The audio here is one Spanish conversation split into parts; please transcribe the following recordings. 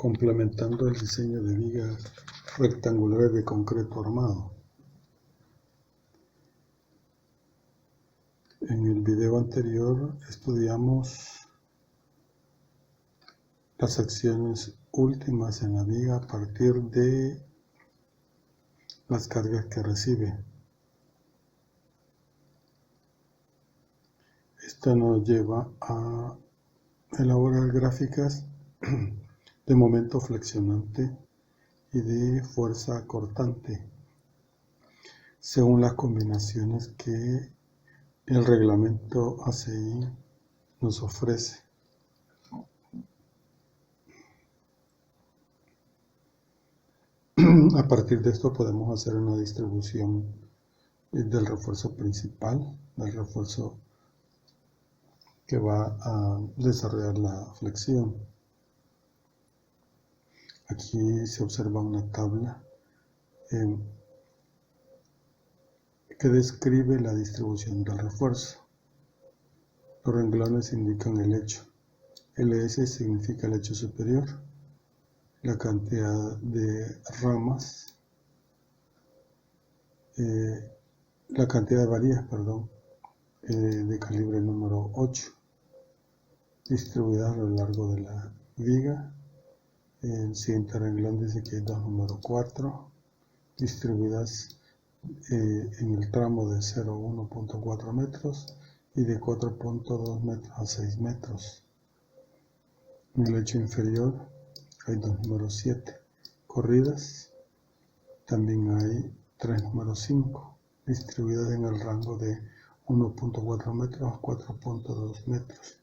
complementando el diseño de vigas rectangulares de concreto armado. En el video anterior estudiamos las secciones últimas en la viga a partir de las cargas que recibe. Esto nos lleva a elaborar gráficas de momento flexionante y de fuerza cortante, según las combinaciones que el reglamento ACI nos ofrece. A partir de esto podemos hacer una distribución del refuerzo principal, del refuerzo que va a desarrollar la flexión. Aquí se observa una tabla que describe la distribución del refuerzo. Los renglones indican el hecho. LS significa el hecho superior, la cantidad de ramas, la cantidad de varillas, de calibre número 8, distribuidas a lo largo de la viga. El siguiente renglón dice que hay dos número 4, distribuidas en el tramo de 0,1.4 metros y de 4.2 metros a 6 metros. En el hecho inferior hay dos número 7 corridas, también hay 3 número 5 distribuidas en el rango de 1.4 metros a 4.2 metros.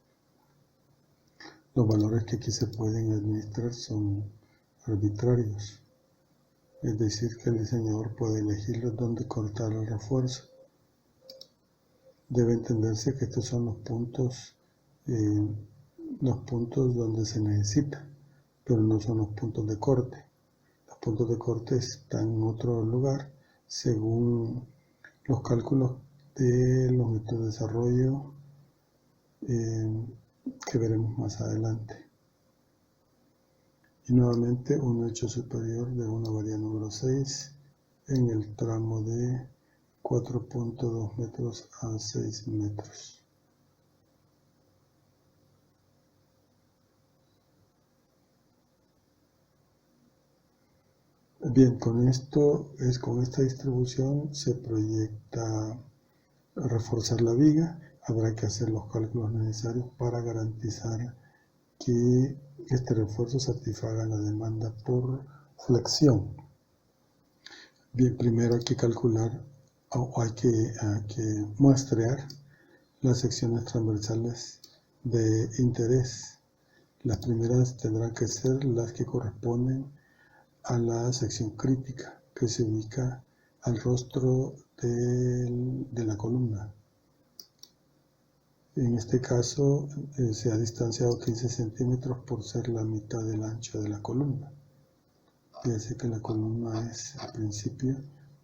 Los valores que aquí se pueden administrar son arbitrarios, es decir, que el diseñador puede elegir dónde cortar el refuerzo. Debe entenderse que estos son los puntos donde se necesita, pero no son los puntos de corte. Los puntos de corte están en otro lugar según los cálculos de longitud de desarrollo que veremos más adelante. Y nuevamente un hecho superior de una varilla número 6 en el tramo de 4.2 metros a 6 metros. Bien, con esta distribución se proyecta reforzar la viga. Habrá que hacer los cálculos necesarios para garantizar que este refuerzo satisfaga la demanda por flexión. Bien, primero hay que calcular o hay que muestrear las secciones transversales de interés. Las primeras tendrán que ser las que corresponden a la sección crítica, que se ubica al rostro de la columna. En este caso se ha distanciado 15 centímetros por ser la mitad del ancho de la columna. Fíjense que la columna es al principio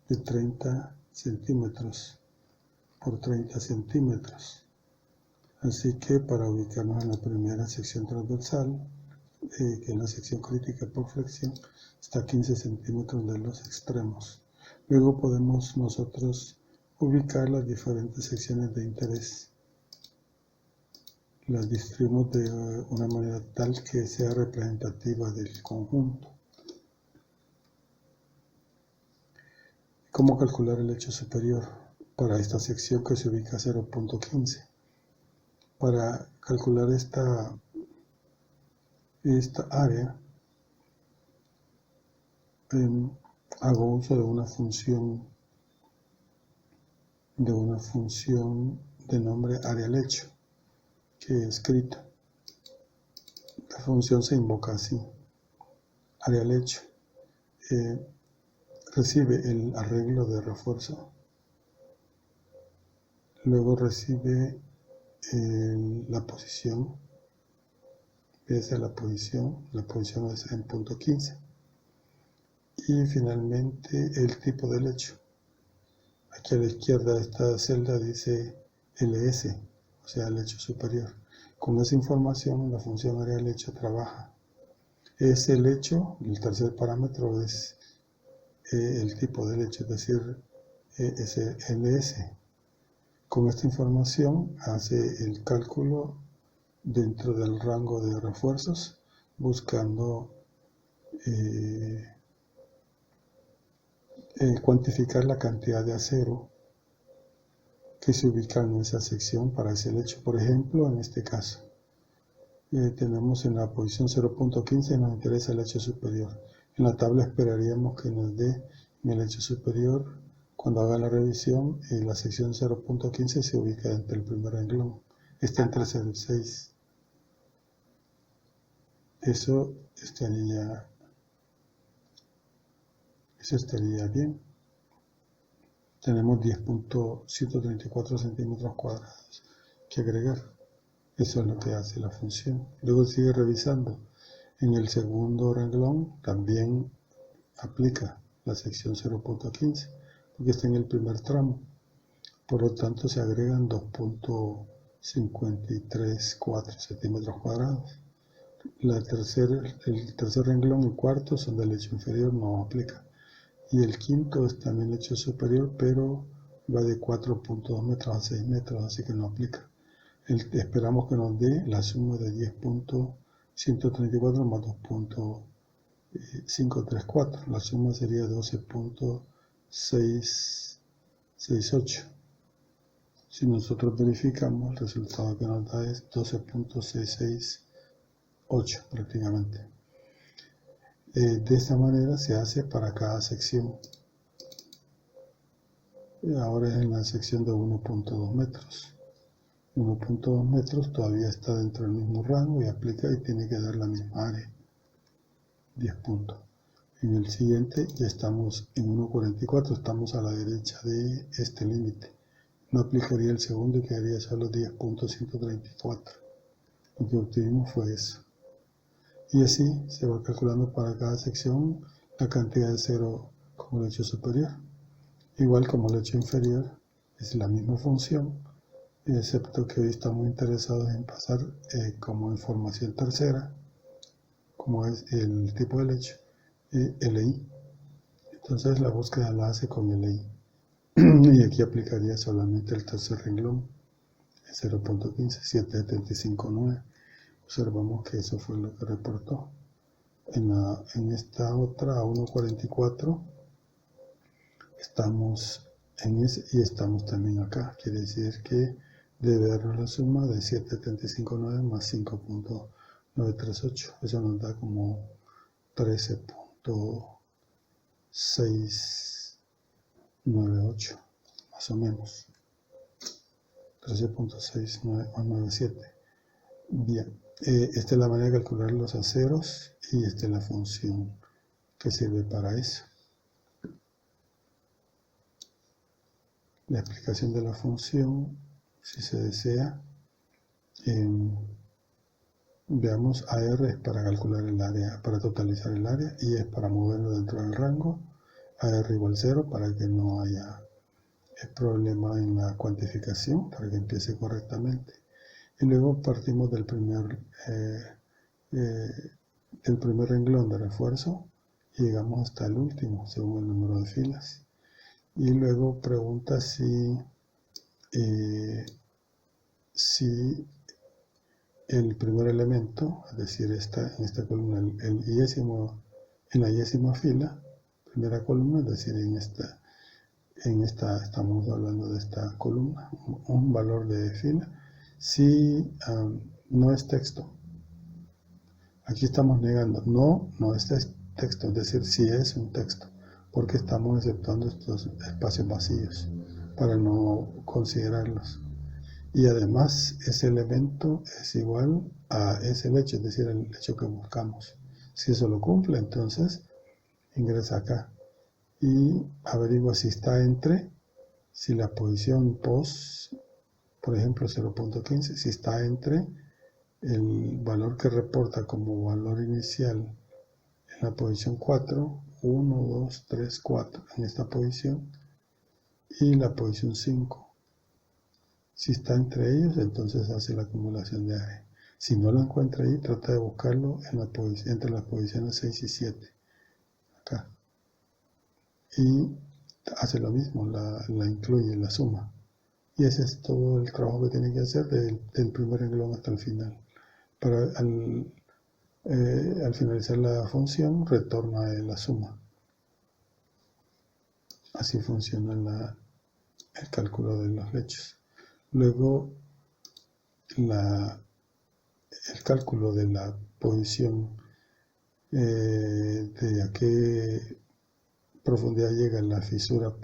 de 30 centímetros por 30 centímetros. Así que para ubicarnos en la primera sección transversal, que es la sección crítica por flexión, está a 15 centímetros de los extremos. Luego podemos nosotros ubicar las diferentes secciones de interés. Las distribuimos de una manera tal que sea representativa del conjunto. ¿Cómo calcular el hecho superior para esta sección que se ubica a 0.15? Para calcular esta área, hago uso de una función de nombre AreaLecho, que he escrito. La función se invoca así: AreaLecho recibe el arreglo de refuerzo, luego recibe la posición, esa es la posición es en punto 15, y finalmente el tipo del hecho. Aquí a la izquierda de esta celda dice LS, o sea el hecho superior. Con esa información la función AreaLecho trabaja. es el hecho, el tercer parámetro es el tipo del hecho, es decir, ESLS. Con esta información hace el cálculo dentro del rango de refuerzos, buscando cuantificar la cantidad de acero que se ubica en esa sección para ese lecho. Por ejemplo, en este caso, tenemos en la posición 0.15 nos interesa el lecho superior. En la tabla esperaríamos que nos dé en el lecho superior, cuando haga la revisión, la sección 0.15 se ubica entre el primer renglón. Está entre 0 y 6. Eso estaría bien. Tenemos 10.134 centímetros cuadrados que agregar. Eso es lo que hace la función. Luego sigue revisando. En el segundo renglón también aplica la sección 0.15 porque está en el primer tramo. Por lo tanto se agregan 2.534 centímetros cuadrados. El tercer renglón y cuarto son del lecho inferior, no aplica. Y el quinto es también lecho superior, pero va de 4.2 metros a 6 metros, así que no aplica. Esperamos que nos dé la suma de 10.134 más 2.534. La suma sería 12.668. Si nosotros verificamos, el resultado que nos da es 12.668 prácticamente. De esta manera se hace para cada sección. Ahora es en la sección de 1.2 metros. 1.2 metros todavía está dentro del mismo rango y aplica y tiene que dar la misma área. 10 puntos. En el siguiente ya estamos en 1.44, estamos a la derecha de este límite. No aplicaría el segundo y quedaría solo 10.134. Lo que obtuvimos fue eso. Y así se va calculando para cada sección la cantidad de acero como el lecho superior. Igual como el lecho inferior, es la misma función, excepto que hoy estamos interesados en pasar como información tercera, como es el tipo de lecho, LI. Entonces la búsqueda la hace con LI. Y aquí aplicaría solamente el tercer renglón, 0.15, 775.9. Observamos que eso fue lo que reportó. En esta otra, a 1.44, estamos en ese y estamos también acá. Quiere decir que debe darnos la suma de 7.75.9 más 5.938. Eso nos da como 13.698, más o menos. 13.697. Bien. Esta es la manera de calcular los aceros y esta es la función que sirve para eso. La explicación de la función, si se desea, veamos, AR es para calcular el área, para totalizar el área, y es para moverlo dentro del rango, AR igual 0 para que no haya problema en la cuantificación, para que empiece correctamente. Y luego partimos del primer renglón de refuerzo y llegamos hasta el último, según el número de filas. Y luego pregunta si el primer elemento, es decir, en esta columna, en la yésima fila, primera columna, es decir, en esta estamos hablando de esta columna, un valor de fila, si no es texto. Aquí estamos negando, no es texto, es decir, si es un texto, porque estamos exceptuando estos espacios vacíos para no considerarlos. Y además ese elemento es igual a ese lecho, es decir, el lecho que buscamos. Si eso lo cumple, entonces ingresa acá y averigua si está si la posición POS, por ejemplo 0.15, si está entre el valor que reporta como valor inicial en la posición 4, 1, 2, 3, 4, en esta posición, y la posición 5. Si está entre ellos, entonces hace la acumulación de área. Si no lo encuentra ahí, trata de buscarlo entre las posiciones 6 y 7, acá. Y hace lo mismo, la incluye, la suma. Y ese es todo el trabajo que tiene que hacer del primer renglón hasta el final. Al finalizar la función, retorna la suma. Así funciona el cálculo de los lechos. Luego, el cálculo de la posición de a qué profundidad llega la fisura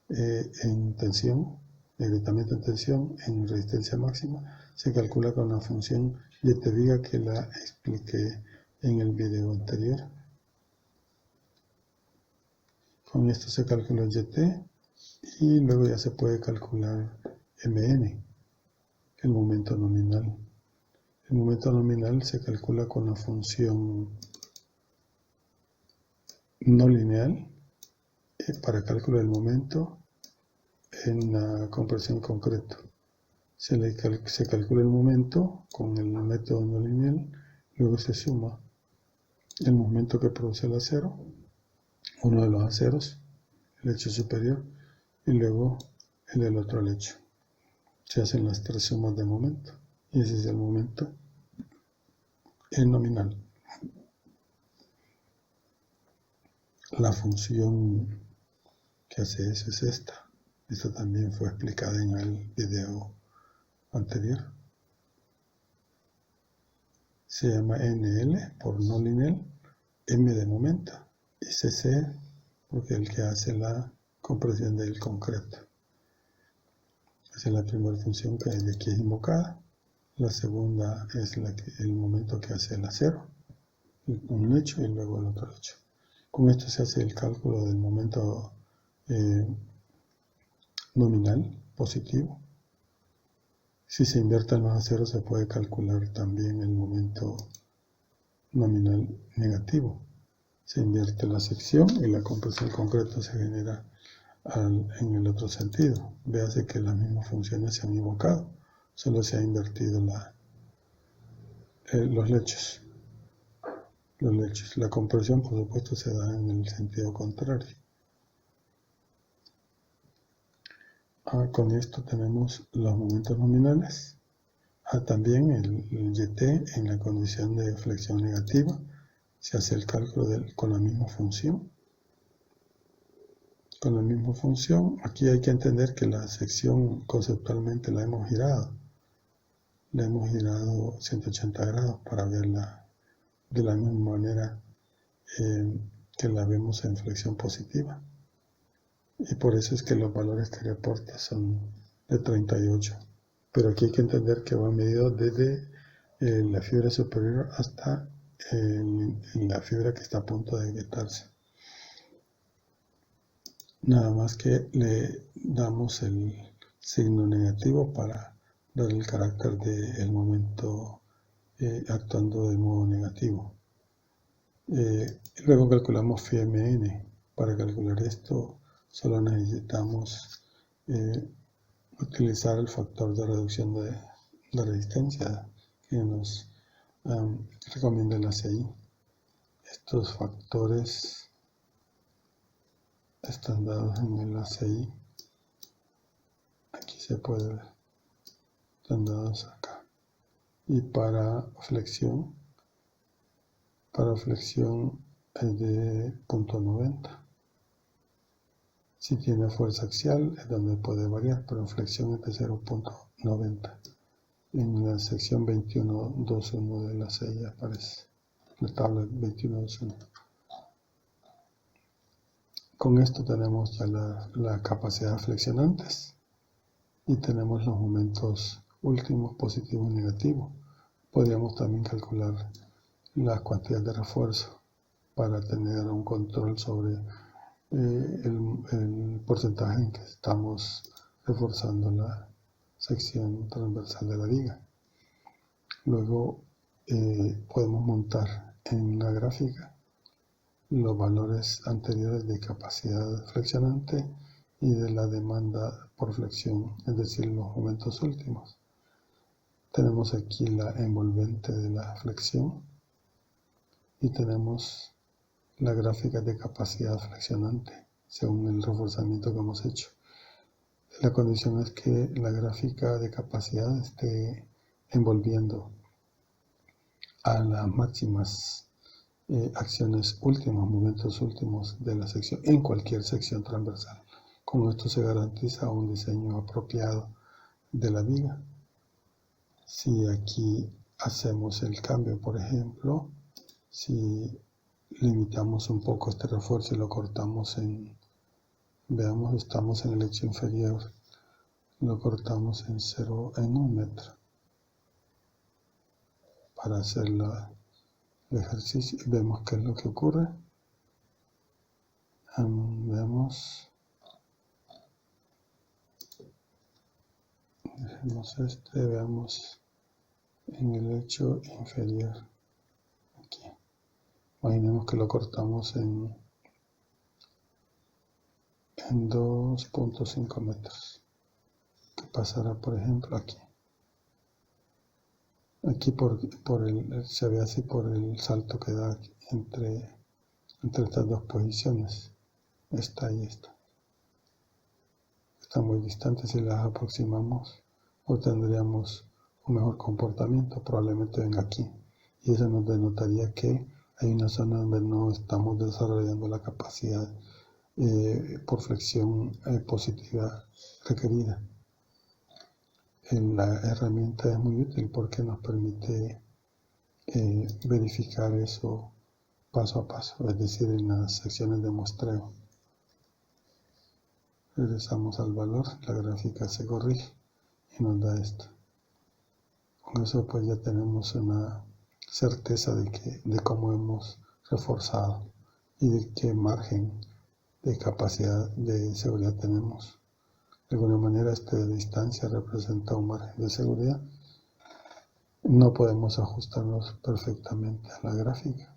en tensión, agrietamiento en tensión, en resistencia máxima, se calcula con la función YT-viga que la expliqué en el video anterior. Con esto se calcula YT y luego ya se puede calcular MN, el momento nominal. El momento nominal se calcula con la función no lineal para cálculo del momento en la compresión concreto. Se calcula el momento con el método no lineal, luego se suma el momento que produce el acero, uno de los aceros, el lecho superior, y luego el del otro lecho. Se hacen las tres sumas de momento, y ese es el momento nominal. La función que hace eso es esta. Esta también fue explicada en el video anterior. Se llama NL por no lineal, M de momento, y CC porque es el que hace la compresión del concreto. Esa es la primera función que de aquí es invocada. La segunda es el momento que hace el acero, un lecho y luego el otro lecho. Con esto se hace el cálculo del momento nominal positivo. Si se invierten los aceros se puede calcular también el momento nominal negativo. Se invierte la sección y la compresión concreta se genera en el otro sentido. Véase que las mismas funciones se han invocado, solo se ha invertido los lechos. La compresión, por supuesto, se da en el sentido contrario. Con esto tenemos los momentos nominales. También el YT en la condición de flexión negativa. Se hace el cálculo con la misma función. Con la misma función, aquí hay que entender que la sección conceptualmente la hemos girado. La hemos girado 180 grados para verla de la misma manera que la vemos en flexión positiva. Y por eso es que los valores que reporta son de 38. Pero aquí hay que entender que va medido desde la fibra superior hasta la fibra que está a punto de agrietarse. Nada más que le damos el signo negativo para dar el carácter del momento actuando de modo negativo. Luego calculamos φMN. Para calcular esto solo necesitamos utilizar el factor de reducción de la resistencia que nos recomienda el ACI. Estos factores están dados en el ACI. Aquí se puede ver. Están dados acá. Y para flexión es de 0.90. Si tiene fuerza axial es donde puede variar, pero en flexión es de 0.90. En la sección 21.2.1 de la ACI aparece. La tabla 21.2.1. Con esto tenemos ya la capacidad de flexionantes y tenemos los momentos últimos positivos y negativos. Podríamos también calcular la cantidad de refuerzo para tener un control sobre el porcentaje en que estamos reforzando la sección transversal de la viga. Luego podemos montar en la gráfica los valores anteriores de capacidad flexionante y de la demanda por flexión, es decir, los momentos últimos. Tenemos aquí la envolvente de la flexión y tenemos la gráfica de capacidad flexionante según el reforzamiento que hemos hecho. La condición es que la gráfica de capacidad esté envolviendo a las máximas acciones últimas, momentos últimos de la sección, en cualquier sección transversal. Con esto se garantiza un diseño apropiado de la viga. Si aquí hacemos el cambio, por ejemplo, si limitamos un poco este refuerzo y lo cortamos veamos, estamos en el hecho inferior, lo cortamos en 1 metro para hacer el ejercicio y vemos qué es lo que ocurre. Dejemos veamos en el hecho inferior, aquí. Imaginemos que lo cortamos en 2.5 metros. ¿Qué pasará, por ejemplo, aquí? Aquí se ve así por el salto que da entre estas dos posiciones, esta y esta. Están muy distantes. Si las aproximamos, obtendríamos un mejor comportamiento. Probablemente venga aquí. Y eso nos denotaría que hay una zona donde no estamos desarrollando la capacidad por flexión positiva requerida. La herramienta es muy útil porque nos permite verificar eso paso a paso, es decir, en las secciones de muestreo. Regresamos al valor, la gráfica se corrige y nos da esto. Con eso pues ya tenemos una certeza de cómo hemos reforzado y de qué margen de capacidad de seguridad tenemos. De alguna manera esta distancia representa un margen de seguridad. No podemos ajustarnos perfectamente a la gráfica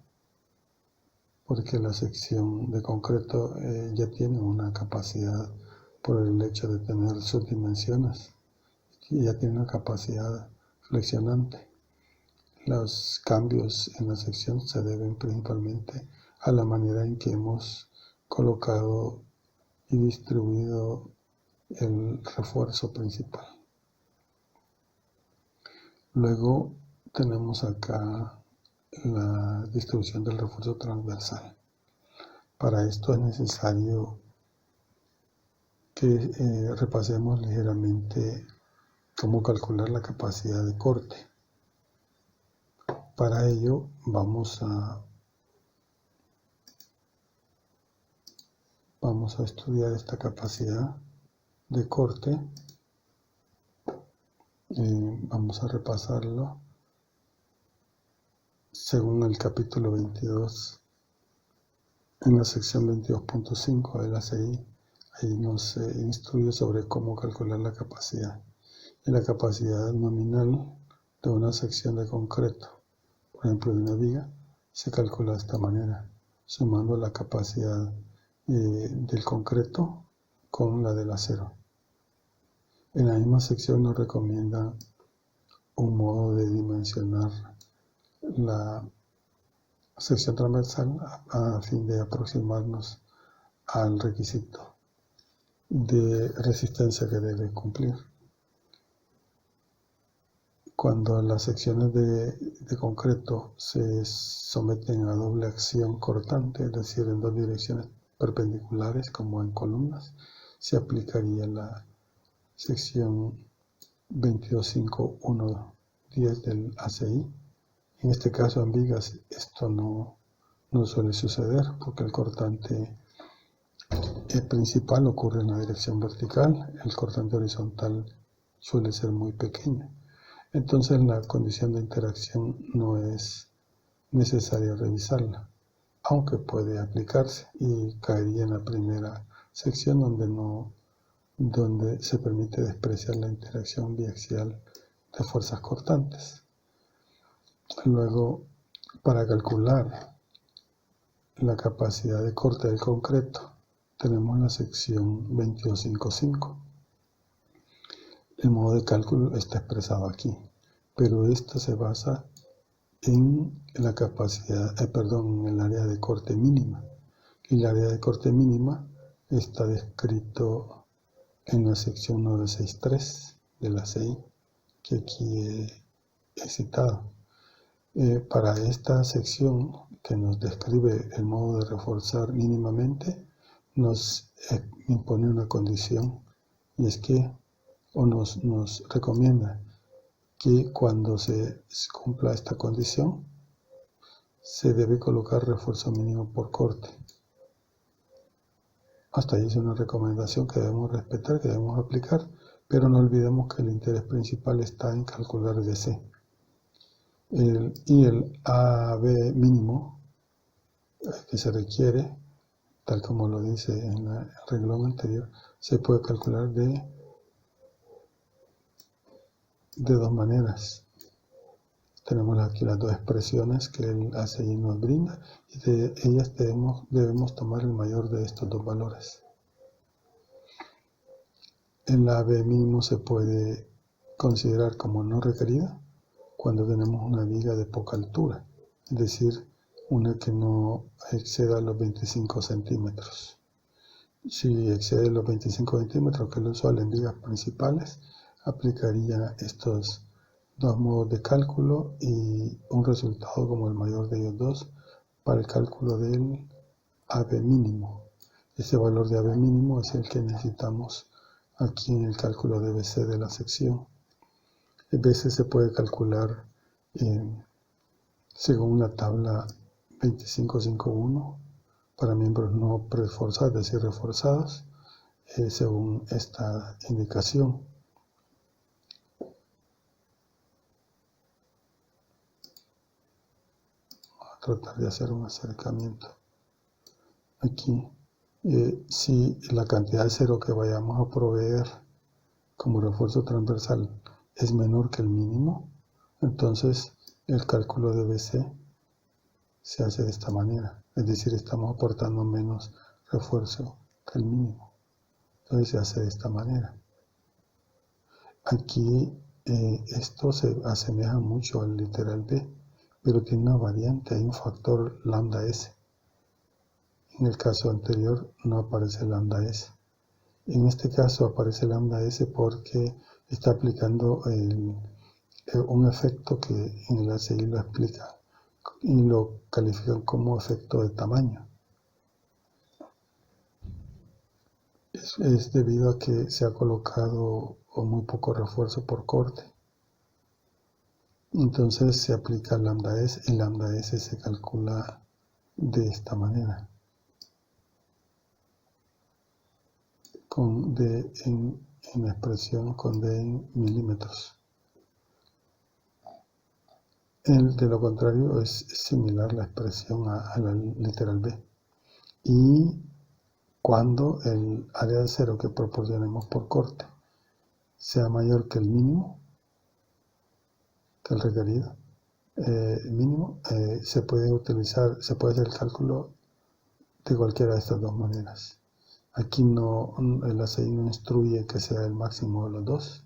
porque la sección de concreto ya tiene una capacidad por el hecho de tener sus dimensiones y ya tiene una capacidad flexionante. Los cambios en la sección se deben principalmente a la manera en que hemos colocado y distribuido el refuerzo principal. Luego tenemos acá la distribución del refuerzo transversal. Para esto es necesario que repasemos ligeramente cómo calcular la capacidad de corte. Para ello vamos a estudiar esta capacidad de corte. Vamos a repasarlo según el capítulo 22 en la sección 22.5 de la ACI. Ahí nos instruye sobre cómo calcular la capacidad. Y la capacidad nominal de una sección de concreto, por ejemplo de una viga, se calcula de esta manera, sumando la capacidad del concreto con la del acero. En la misma sección nos recomienda un modo de dimensionar la sección transversal a fin de aproximarnos al requisito de resistencia que debe cumplir. Cuando las secciones de concreto se someten a doble acción cortante, es decir, en dos direcciones perpendiculares como en columnas, se aplicaría la sección 22.5.1.10 del ACI. En este caso en vigas esto no suele suceder porque el cortante principal ocurre en la dirección vertical, el cortante horizontal suele ser muy pequeño. Entonces la condición de interacción no es necesaria revisarla, aunque puede aplicarse y caería en la primera sección donde se permite despreciar la interacción biaxial de fuerzas cortantes. Luego, para calcular la capacidad de corte del concreto, tenemos la sección 22.5.5. El modo de cálculo está expresado aquí. pero esto se basa en la capacidad, en el área de corte mínima. Y el área de corte mínima está descrito en la sección 963 de la CI, que aquí he citado. Para esta sección que nos describe el modo de reforzar mínimamente, nos impone una condición, y es que, o nos recomienda que cuando se cumpla esta condición, se debe colocar refuerzo mínimo por corte. Hasta ahí es una recomendación que debemos respetar, que debemos aplicar, pero no olvidemos que el interés principal está en calcular DC. Y el AB mínimo que se requiere, tal como lo dice en el renglón anterior, se puede calcular de dos maneras. Tenemos aquí las dos expresiones que el ACI nos brinda, y de ellas debemos tomar el mayor de estos dos valores. El AB mínimo se puede considerar como no requerida cuando tenemos una viga de poca altura, es decir, una que no exceda los 25 centímetros. Si excede los 25 centímetros, que es lo usual en vigas principales, aplicaría estos dos modos de cálculo y un resultado como el mayor de ellos dos para el cálculo del AB mínimo. Ese valor de AB mínimo es el que necesitamos aquí en el cálculo de BC de la sección. El BC se puede calcular según la tabla 2551 para miembros no reforzados, es decir, reforzados, según esta indicación. Voy a tratar de hacer un acercamiento. Aquí, si la cantidad de cero que vayamos a proveer como refuerzo transversal es menor que el mínimo, entonces el cálculo de BC se hace de esta manera, es decir, estamos aportando menos refuerzo que el mínimo, entonces se hace de esta manera. Aquí esto se asemeja mucho al literal B, pero tiene una variante, hay un factor lambda S. En el caso anterior no aparece lambda S. En este caso aparece lambda S porque está aplicando un efecto que en el ACI lo explica y lo califican como efecto de tamaño. Es debido a que se ha colocado muy poco refuerzo por corte. Entonces se aplica lambda S y lambda S se calcula de esta manera, con D en expresión con D en milímetros. De lo contrario es similar la expresión a la literal B. Y cuando el área de cero que proporcionemos por corte sea mayor que el mínimo, que el requerido mínimo, se puede hacer el cálculo de cualquiera de estas dos maneras. Aquí el ACI no instruye que sea el máximo de los dos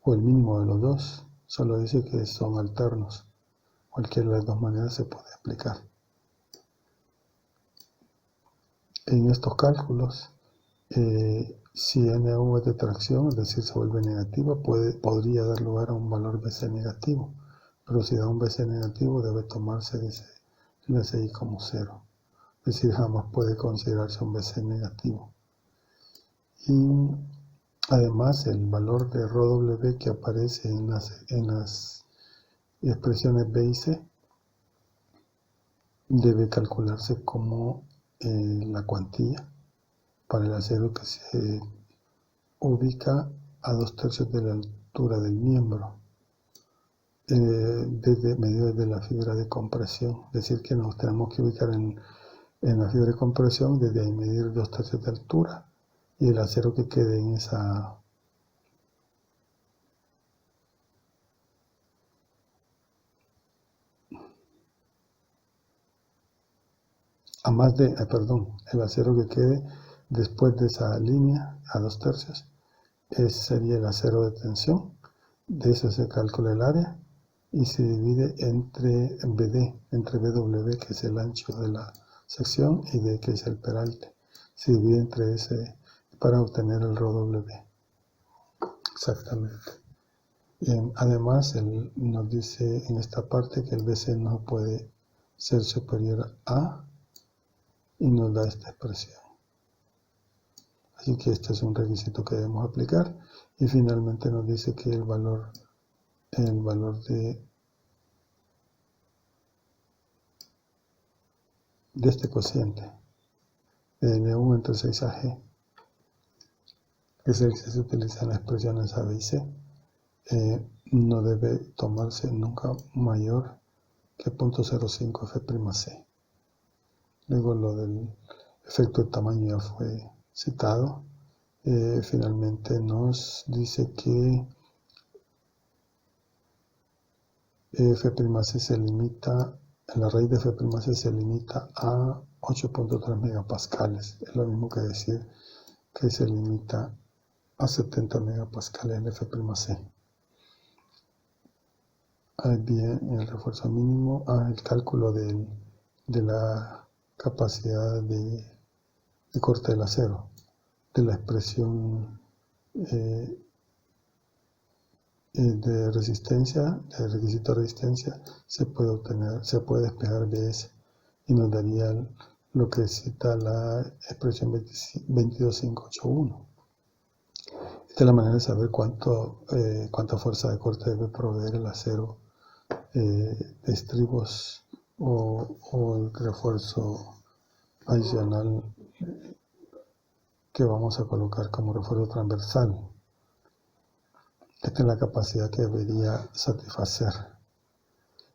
o el mínimo de los dos, solo dice que son alternos. Cualquiera de las dos maneras se puede aplicar. En estos cálculos, si NU es de tracción, es decir, se vuelve negativa, podría dar lugar a un valor BC negativo, pero si da un BC negativo debe tomarse el ACI como cero, es decir, jamás puede considerarse un BC negativo. Y además el valor de ρW que aparece en las expresiones B y C debe calcularse como la cuantía para el acero que se ubica a 2/3 de la altura del miembro, medido desde la fibra de compresión, es decir, que nos tenemos que ubicar en la fibra de compresión, desde ahí medir 2/3 de altura y el acero que quede en esa el acero que quede después de esa línea a 2/3 sería el acero de tensión, De eso se calcula el área y se divide entre BD, entre BW, que es el ancho de la sección, y D, que es el peralte. Se divide entre ese para obtener el ρW. Exactamente. Además, él nos dice en esta parte que el BC no puede ser superior a y nos da esta expresión. Así que este es un requisito que debemos aplicar. Y finalmente nos dice que el valor de este cociente de N1 entre 6AG, que es el que se utiliza en las expresiones A, B y C, no debe tomarse nunca mayor que 0.05 F'C. Luego lo del efecto de tamaño ya fue citado. Finalmente nos dice que F'C se limita, la raíz de F'C se limita a 8.3 megapascales. Es lo mismo que decir que se limita a 70 megapascales el F'C. Bien, el refuerzo mínimo, el cálculo de la capacidad de corte del acero, de la expresión de resistencia, del requisito de resistencia, se puede despejar BS y nos daría lo que cita la expresión 22581. Esta es la manera de saber cuánta fuerza de corte debe proveer el acero de estribos o el refuerzo adicional que vamos a colocar como refuerzo transversal. Esta es la capacidad que debería satisfacer.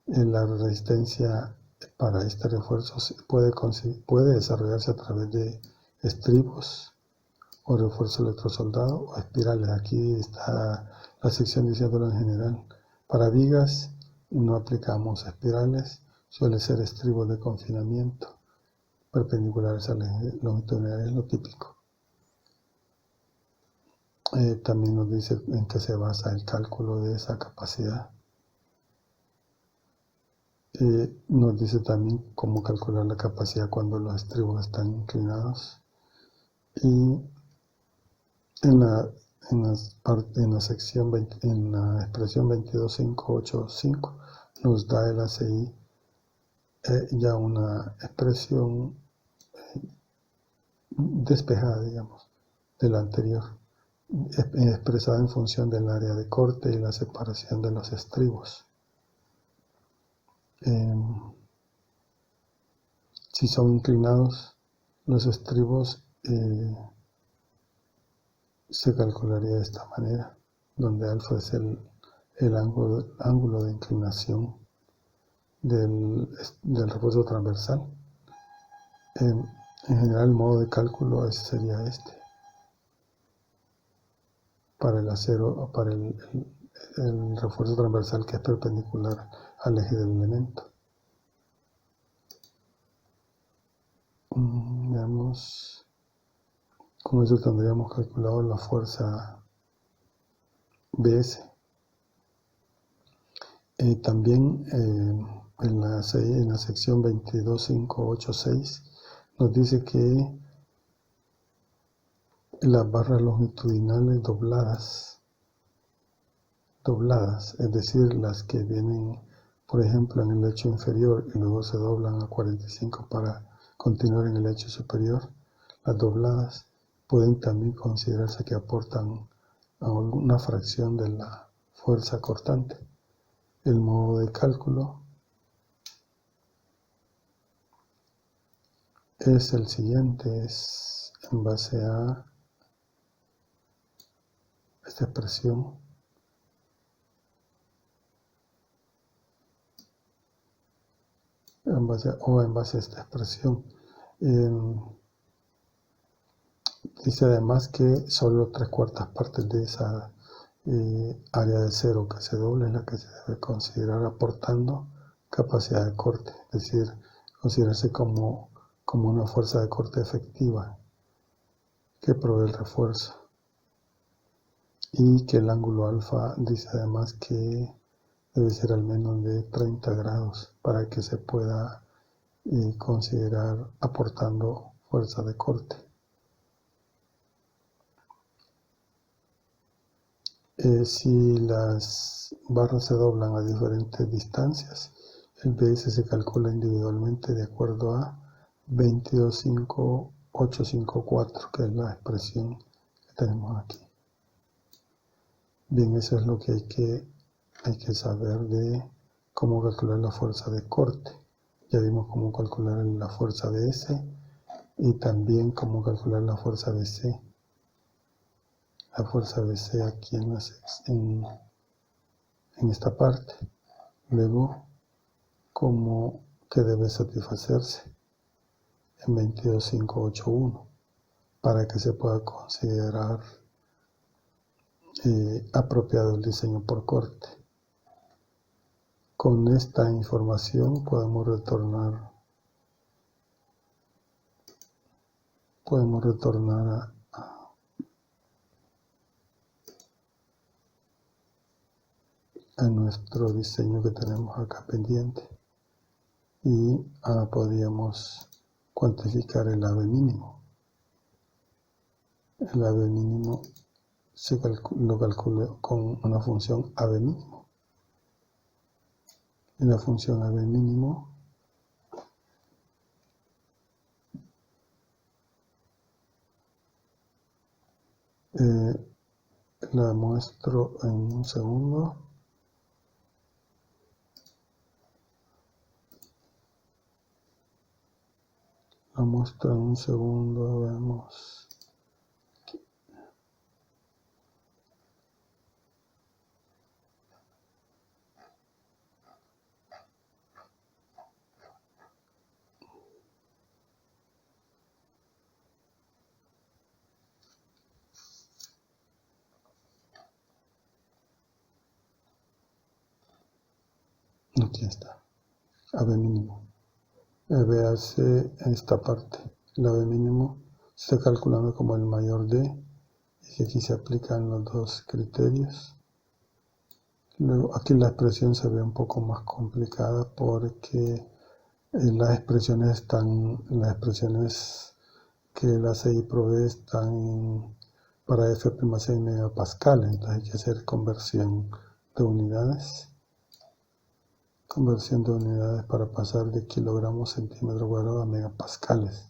La resistencia para este refuerzo puede desarrollarse a través de estribos o refuerzo electrosoldado o espirales. Aquí está la sección diciéndolo en general. Para vigas no aplicamos espirales, suele ser estribos de confinamiento perpendiculares a longitudinales, lo típico. También nos dice en qué se basa el cálculo de esa capacidad. Nos dice también cómo calcular la capacidad cuando los estribos están inclinados. Y en la expresión 22585 nos da el ACI ya una expresión despejada, digamos, de la anterior, expresada en función del área de corte y la separación de los estribos. Si son inclinados, los estribos se calcularía de esta manera, donde alfa es el ángulo de inclinación del refuerzo transversal. En general, el modo de cálculo sería este. Para el acero, para el refuerzo transversal que es perpendicular al eje del elemento. Veamos, con eso tendríamos calculado la fuerza BS. También en la sección 22586 nos dice que las barras longitudinales dobladas, es decir, las que vienen, por ejemplo, en el lecho inferior y luego se doblan a 45 para continuar en el lecho superior, las dobladas pueden también considerarse que aportan alguna fracción de la fuerza cortante. El modo de cálculo es el siguiente, es en base a esta expresión. En base a esta expresión. Dice además que solo 3/4 partes de esa área de cero que se doble es la que se debe considerar aportando capacidad de corte, es decir, considerarse como una fuerza de corte efectiva que provee el refuerzo. y que el ángulo alfa dice además que debe ser al menos de 30 grados para que se pueda considerar aportando fuerza de corte. Si las barras se doblan a diferentes distancias, el BS se calcula individualmente de acuerdo a 225854, que es la expresión que tenemos aquí. Bien, eso es lo que hay que saber de cómo calcular la fuerza de corte. Ya vimos cómo calcular la fuerza de S y también cómo calcular la fuerza de C. La fuerza de C aquí en esta parte. Luego, cómo que debe satisfacerse en 22581 para que se pueda considerar apropiado el diseño por corte. Con esta información podemos retornar a nuestro diseño que tenemos acá pendiente y podríamos cuantificar el AB mínimo. El AB mínimo lo calculo con una función AB mínimo. Y la función AB mínimo la muestro en un segundo. La muestro en un segundo, veamos. Aquí está, AB mínimo. Véase esta parte. El AB mínimo se está calculando como el mayor de, y aquí se aplican los dos criterios. Luego aquí la expresión se ve un poco más complicada porque las expresiones que la CI provee están para F'(C) en megapascales, entonces hay que hacer conversión de unidades. Conversión de unidades para pasar de kilogramos centímetro cuadrado a megapascales.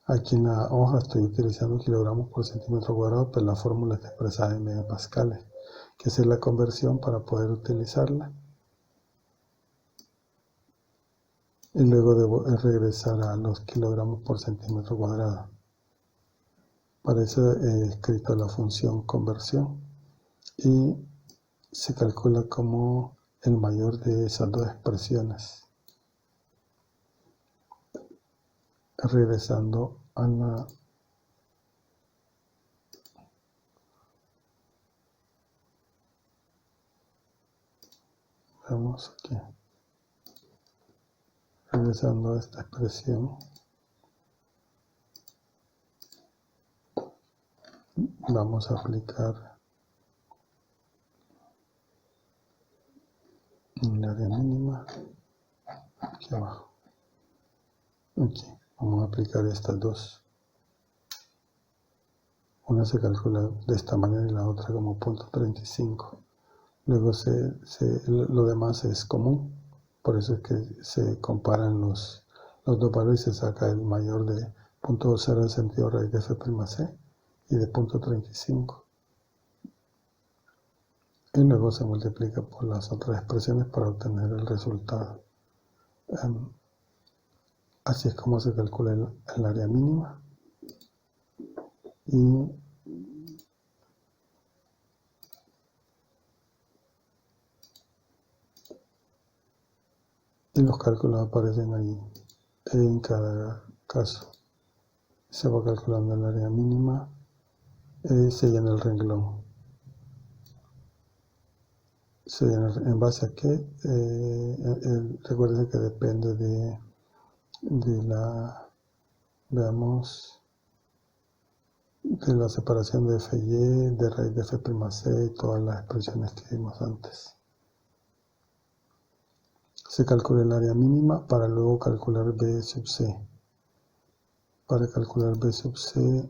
Aquí en la hoja estoy utilizando kilogramos por centímetro cuadrado, pero la fórmula está expresada en megapascales. Hay que hacer la conversión para poder utilizarla. Y luego debo regresar a los kilogramos por centímetro cuadrado. Para eso he escrito la función conversión y se calcula como el mayor de esas dos expresiones. Regresando a la veamos aquí. Regresando a esta expresión, vamos a aplicar el área mínima aquí abajo. Aquí vamos a aplicar estas dos. Una se calcula de esta manera y la otra como 0.35. Luego lo demás es común, por eso es que se comparan los dos valores y se saca el mayor de 0.0 sentido raíz de F'(C) y de 0.35. Y luego se multiplica por las otras expresiones para obtener el resultado. Así es como se calcula el área mínima. Y los cálculos aparecen ahí en cada caso. Se va calculando el área mínima, se llena el renglón. Se llena en base a qué, recuerden que depende de la, veamos, de la separación de FY, de raíz de F'C y todas las expresiones que vimos antes. Se calcula el área mínima para luego calcular B sub C. Para calcular B sub C,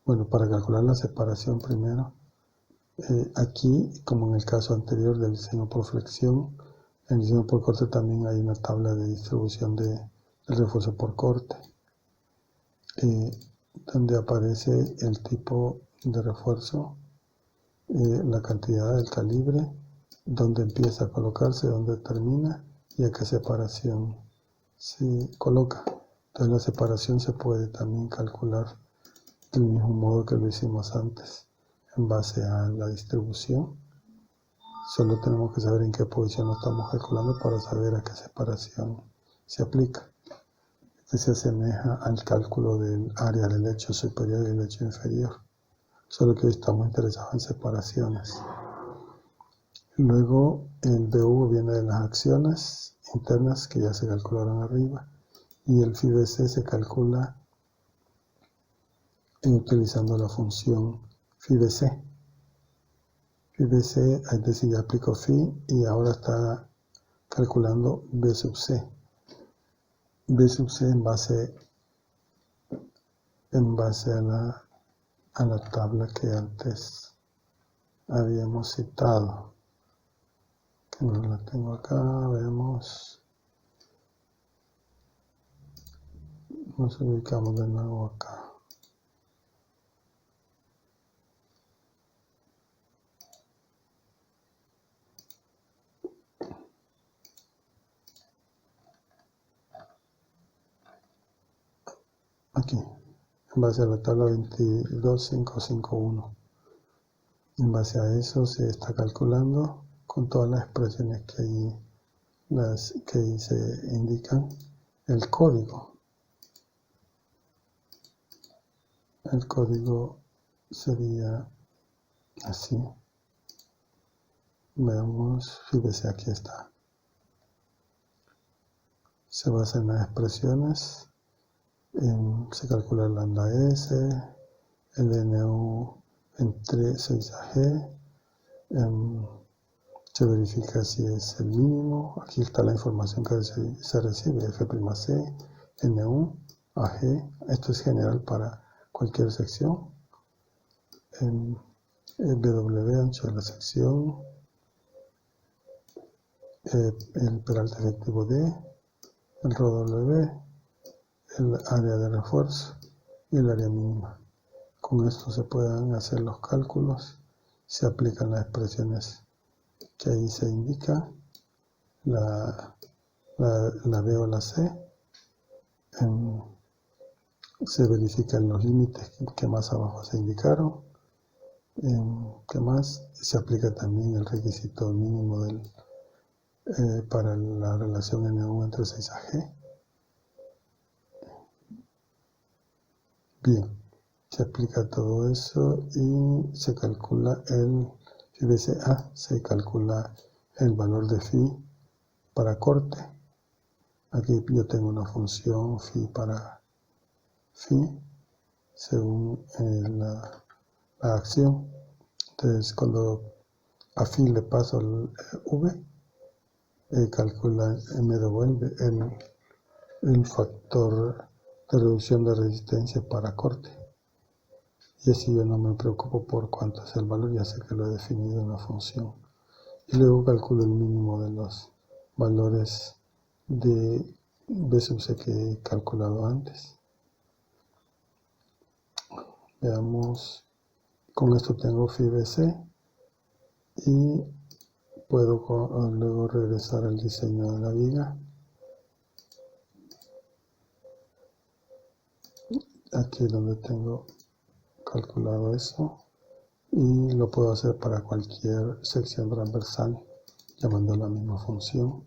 bueno, para calcular la separación primero, aquí, como en el caso anterior del diseño por flexión, en el diseño por corte también hay una tabla de distribución del refuerzo por corte, donde aparece el tipo de refuerzo, la cantidad, el calibre, dónde empieza a colocarse, dónde termina y a qué separación se coloca. Entonces la separación se puede también calcular del mismo modo que lo hicimos antes, en base a la distribución. Solo tenemos que saber en qué posición lo estamos calculando para saber a qué separación se aplica. Este se asemeja al cálculo del área del lecho superior y el lecho inferior, solo que hoy estamos interesados en separaciones. Luego el BU viene de las acciones internas que ya se calcularon arriba, y el FIBC se calcula utilizando la función FIBC. FIBC, es decir, ya aplicó Phi y ahora está calculando B sub C. B sub C en base a la tabla que antes habíamos citado. Que no la tengo acá, veamos. Nos ubicamos de nuevo acá. Aquí, en base a la tabla 22551. En base a eso se está calculando con todas las expresiones que ahí, se indican el código. El código sería así. Veamos, fíjese, aquí está. Se basa en las expresiones. Se calcula el lambda S, el NU entre 6AG, se verifica si es el mínimo. Aquí está la información que se recibe, F'C, NU, AG. Esto es general para cualquier sección. BW, ancho de la sección, el peralte efectivo D, el RW, el área de refuerzo y el área mínima. Con esto se pueden hacer los cálculos, se aplican las expresiones que ahí se indica, la B o la C, se verifican los límites que más abajo se indicaron, ¿qué más? Se aplica también el requisito mínimo para la relación N1 entre 6AG. Bien, se aplica todo eso y se calcula el FIBCA, se calcula el valor de Phi para corte. Aquí yo tengo una función Phi para Phi según la acción. Entonces cuando a Phi le paso el V, calcula, me devuelve el factor de reducción de resistencia para corte. Y así yo no me preocupo por cuánto es el valor, ya sé que lo he definido en la función. Y luego calculo el mínimo de los valores de B sub C que he calculado antes. Veamos, con esto tengo FIBC y puedo luego regresar al diseño de la viga. Aquí es donde tengo calculado eso y lo puedo hacer para cualquier sección transversal llamando la misma función.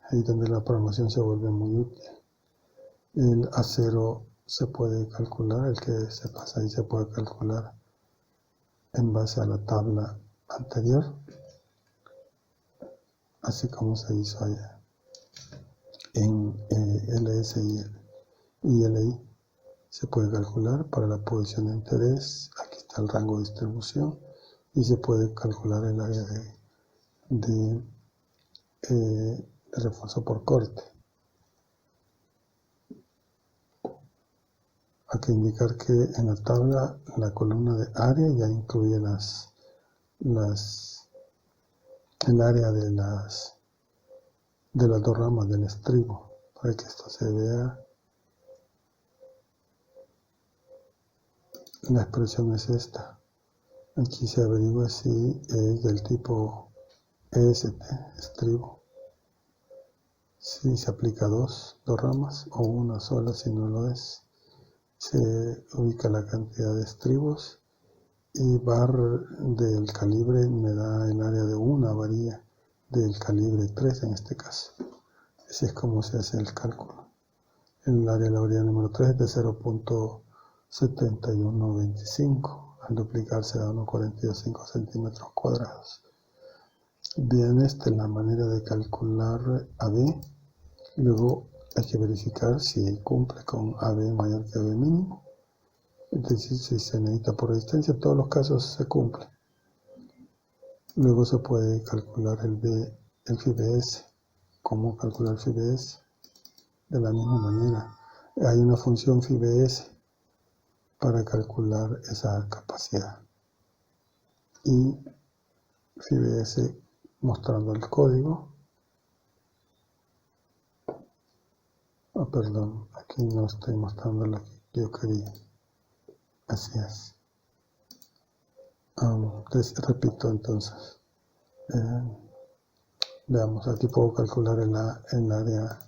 Ahí donde la programación se vuelve muy útil. El acero se puede calcular, el que se pasa ahí se puede calcular en base a la tabla anterior, así como se hizo allá en LS y LI. se puede calcular para la posición de interés. Aquí está el rango de distribución y se puede calcular el área de refuerzo por corte. Hay que indicar que en la tabla la columna de área ya incluye el área de las dos ramas del estribo. Para que esto se vea, la expresión es esta. Aquí se averigua si es del tipo EST, estribo. Si se aplica dos ramas o una sola si no lo es. Se ubica la cantidad de estribos y bar del calibre me da el área de una varilla del calibre 3 en este caso. Así es como se hace el cálculo. El área de la varilla número 3 es de 0.7125. Al duplicarse da 1,42,5 centímetros cuadrados. Bien, esta es la manera de calcular AB. Luego hay que verificar si cumple con AB mayor que AB mínimo. Es decir, si se necesita por resistencia, en todos los casos se cumple. Luego se puede calcular el FIBS. ¿Cómo calcular FIBS? De la misma manera. Hay una función FIBS para calcular esa capacidad. Y FIBS mostrando el código. Perdón, aquí no estoy mostrando lo que yo quería. Así es. Repito entonces. Veamos, aquí puedo calcular el área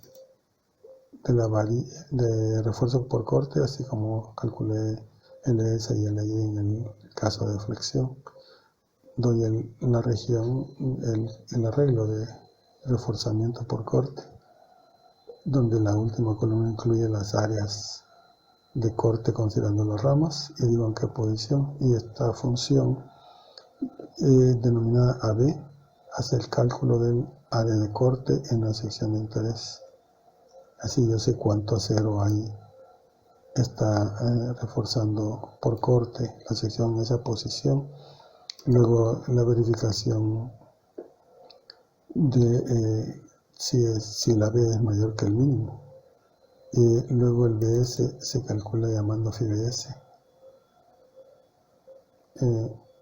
de la varilla de refuerzo por corte, así como calculé LS y LI en el caso de flexión. Doy la región, el arreglo de reforzamiento por corte, donde la última columna incluye las áreas de corte considerando las ramas y digo en qué posición, y esta función denominada AB hace el cálculo del área de corte en la sección de interés. Así yo sé cuánto acero ahí está reforzando por corte la sección en esa posición. Luego la verificación de si la B es mayor que el mínimo. Y luego el BS se calcula llamando FIBS.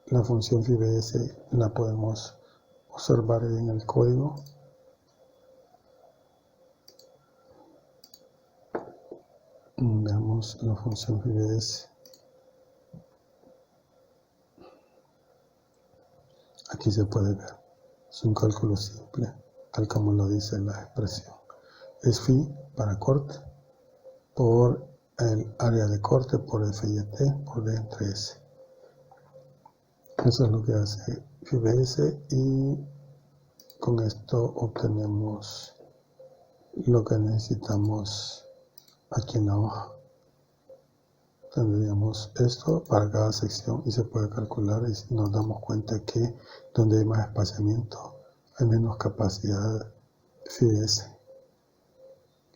La función FIBS la podemos observar en el código. Veamos la función FIBS. Aquí se puede ver. Es un cálculo simple, tal como lo dice la expresión. Es phi para corte por el área de corte por F y T por D entre S. Eso es lo que hace FIBS y con esto obtenemos lo que necesitamos aquí en la hoja. Tendríamos esto para cada sección y se puede calcular y nos damos cuenta que donde hay más espaciamiento hay menos capacidad FIBS.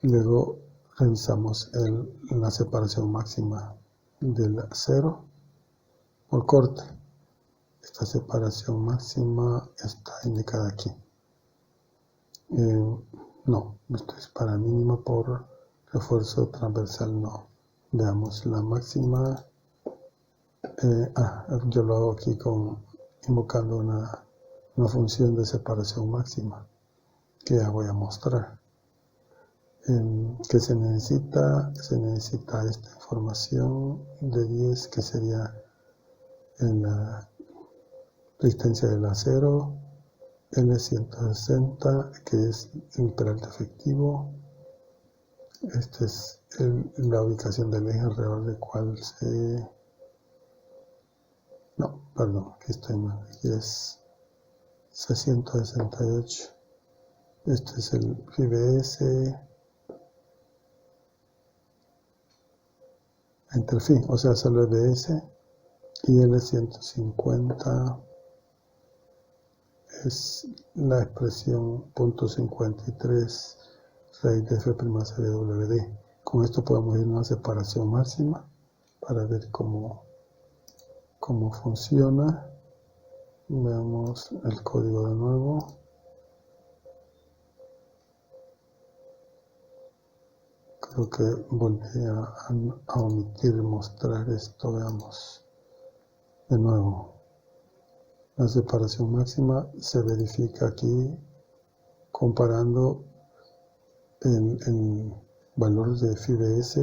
Luego revisamos la separación máxima del acero por corte. Esta separación máxima está indicada aquí. No, esto es para mínima por refuerzo transversal, no. Veamos la máxima. Yo lo hago aquí invocando una función de separación máxima que ya voy a mostrar. ¿Qué se necesita? Se necesita esta información de 10 que sería en la resistencia del acero, L160 que es el peralte efectivo. Esta es la ubicación del eje alrededor del cual aquí estoy mal, aquí es C168. Este es el FIBS entre fin, o sea, solo el BS y L150 es la expresión .53 raíz de F' CBWD. Con esto podemos ir a una separación máxima para ver cómo funciona. Veamos el código de nuevo. Creo que volví a omitir mostrar esto. Veamos de nuevo. La separación máxima se verifica aquí comparando el valor de FIBS,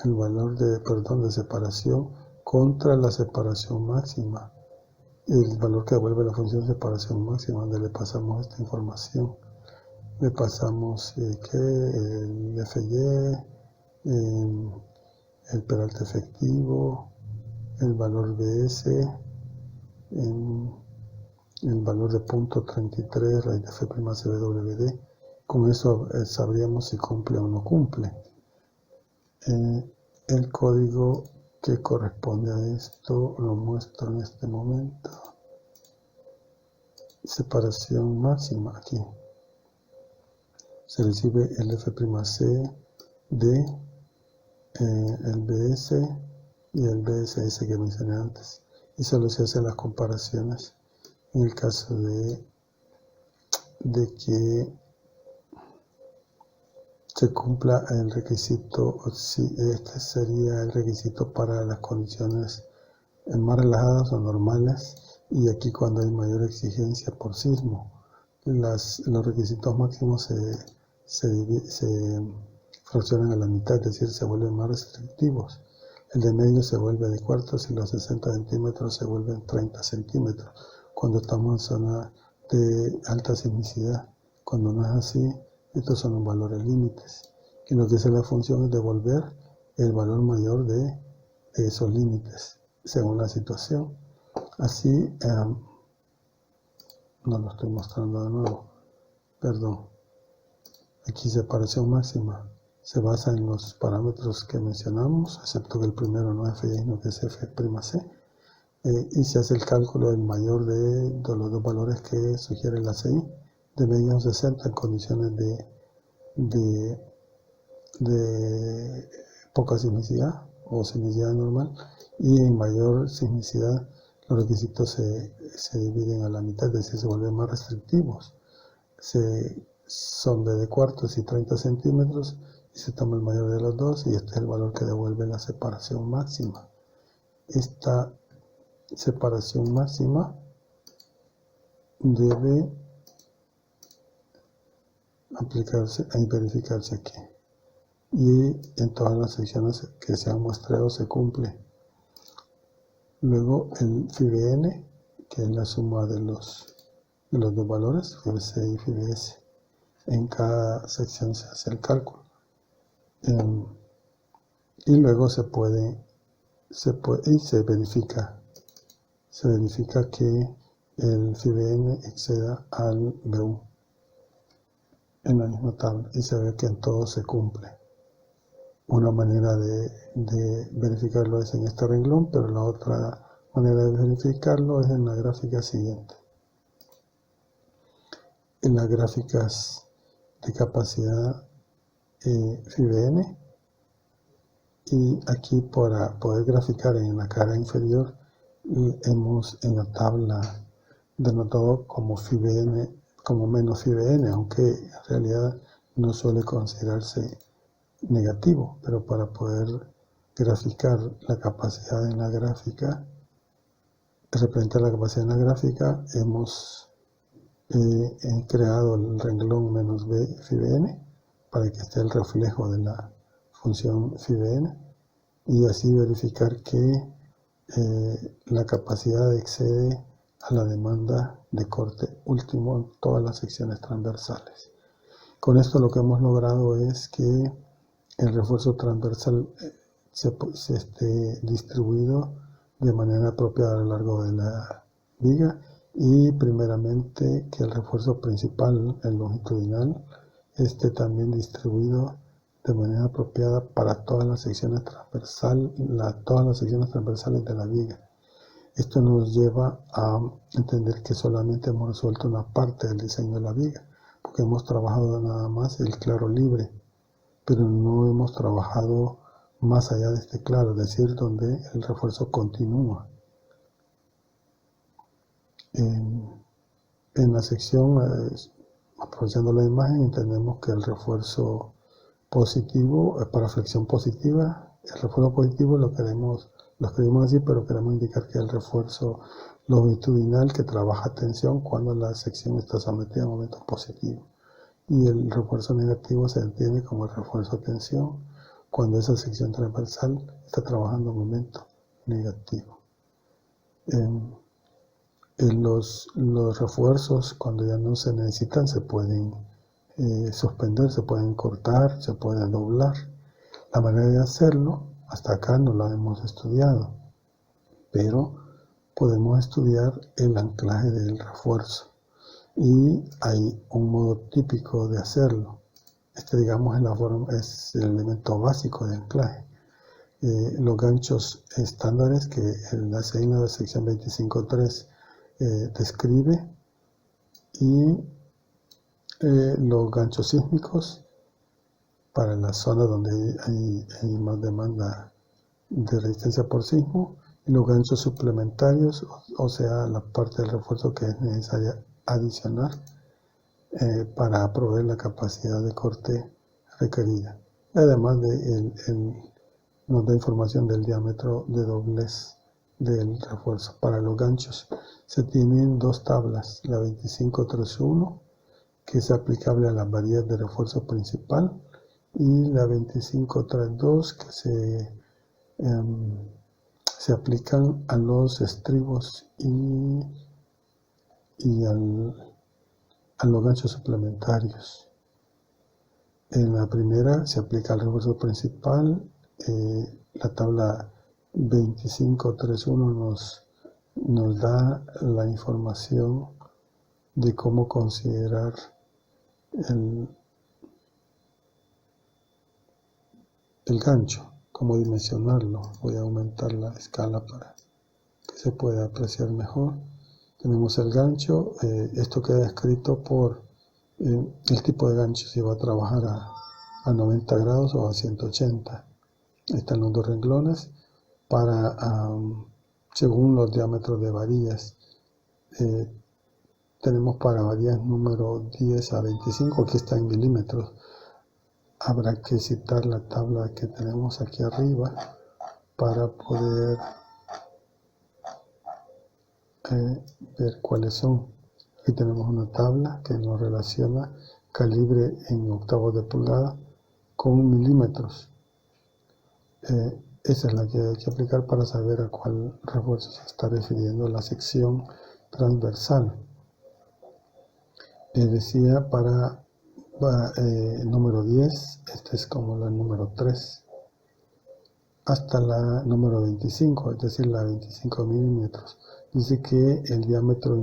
el valor de separación contra la separación máxima, el valor que devuelve la función de separación máxima, donde le pasamos esta información. Le pasamos el FY, el peralte efectivo, el valor BS, el valor de punto 33, raíz de F'(CBWD). Con eso sabríamos si cumple o no cumple. El código que corresponde a esto lo muestro en este momento. Separación máxima aquí. Se recibe el F'C de el BS y el BSS que mencioné antes. Y solo se hacen las comparaciones en el caso de que se cumpla el requisito, si este sería el requisito para las condiciones más relajadas o normales, y aquí cuando hay mayor exigencia por sismo. Los requisitos máximos se fraccionan a la mitad, es decir, se vuelven más restrictivos. El de medio se vuelve de cuartos y los 60 centímetros se vuelven 30 centímetros cuando estamos en zona de alta sismicidad. Cuando no es así, estos son los valores límites. Y lo que hace la función es devolver el valor mayor de esos límites según la situación. Así, no lo estoy mostrando de nuevo, perdón. Aquí separación máxima se basa en los parámetros que mencionamos, excepto que el primero no es FY, sino que es F'C, y se hace el cálculo del mayor de los dos valores que sugiere la CI, de medio 60 en condiciones de poca sismicidad o sismicidad normal, y en mayor sismicidad los requisitos se dividen a la mitad, es decir, se vuelven más restrictivos. Son de cuartos y 30 centímetros y se toma el mayor de los dos, y este es el valor que devuelve la separación máxima. Esta separación máxima debe aplicarse y verificarse aquí, y en todas las secciones que se han mostrado se cumple. Luego el FIBN, que es la suma de los dos valores, FIBC y FIBS. En cada sección se hace el cálculo. Y luego se verifica que el FIBN exceda al BU en la misma tabla, y se ve que en todo se cumple. Una manera de verificarlo es en este renglón, pero la otra manera de verificarlo es en la gráfica siguiente. En las gráficas de capacidad FIBN, y aquí para poder graficar en la cara inferior hemos en la tabla denotado como FIBN, como menos FIBN, aunque en realidad no suele considerarse negativo, pero para poder graficar la capacidad en la gráfica, representar la capacidad en la gráfica, hemos creado el renglón menos B FIBN para que esté el reflejo de la función FIBN, y así verificar que la capacidad excede a la demanda de corte último en todas las secciones transversales. Con esto lo que hemos logrado es que el refuerzo transversal se esté distribuido de manera apropiada a lo largo de la viga, y primeramente que el refuerzo principal, el longitudinal, esté también distribuido de manera apropiada para todas las secciones transversales de la viga. Esto nos lleva a entender que solamente hemos resuelto una parte del diseño de la viga, porque hemos trabajado nada más el claro libre pero no hemos trabajado más allá de este claro, es decir, donde el refuerzo continúa. En la sección, aprovechando la imagen, entendemos que el refuerzo positivo es para flexión positiva. El refuerzo positivo lo escribimos así, pero queremos indicar que el refuerzo longitudinal que trabaja tensión cuando la sección está sometida a momentos positivos. Y el refuerzo negativo se entiende como el refuerzo tensión cuando esa sección transversal está trabajando en momento negativo. Los refuerzos, cuando ya no se necesitan, se pueden suspender, se pueden cortar, se pueden doblar. La manera de hacerlo, hasta acá no la hemos estudiado, pero podemos estudiar el anclaje del refuerzo. Y hay un modo típico de hacerlo. Digamos, es el elemento básico de anclaje. Los ganchos estándares que la SEINA de sección 25.3 describe, y los ganchos sísmicos para la zona donde hay más demanda de resistencia por sismo, y los ganchos suplementarios, o sea, la parte del refuerzo que es necesaria adicionar para proveer la capacidad de corte requerida. Además nos da información del diámetro de doblez del refuerzo. Para los ganchos se tienen dos tablas, la 2531, que es aplicable a las varillas de refuerzo principal, y la 2532, que se aplican a los estribos y a los ganchos suplementarios. En la primera se aplica el refuerzo principal. La tabla 2531 nos da la información de cómo considerar el gancho, cómo dimensionarlo. Voy a aumentar la escala para que se pueda apreciar mejor. Tenemos el gancho, esto queda escrito por el tipo de gancho, si va a trabajar a 90 grados o a 180. Están los dos renglones según los diámetros de varillas. Tenemos para varillas número 10 a 25, aquí está en milímetros. Habrá que citar la tabla que tenemos aquí arriba para poder ver cuáles son. Aquí tenemos una tabla que nos relaciona calibre en octavos de pulgada con milímetros. Esa es la que hay que aplicar para saber a cuál refuerzo se está refiriendo la sección transversal. Decía para número 10, esta es como la número 3, hasta la número 25, es decir, la 25 milímetros. Dice que el diámetro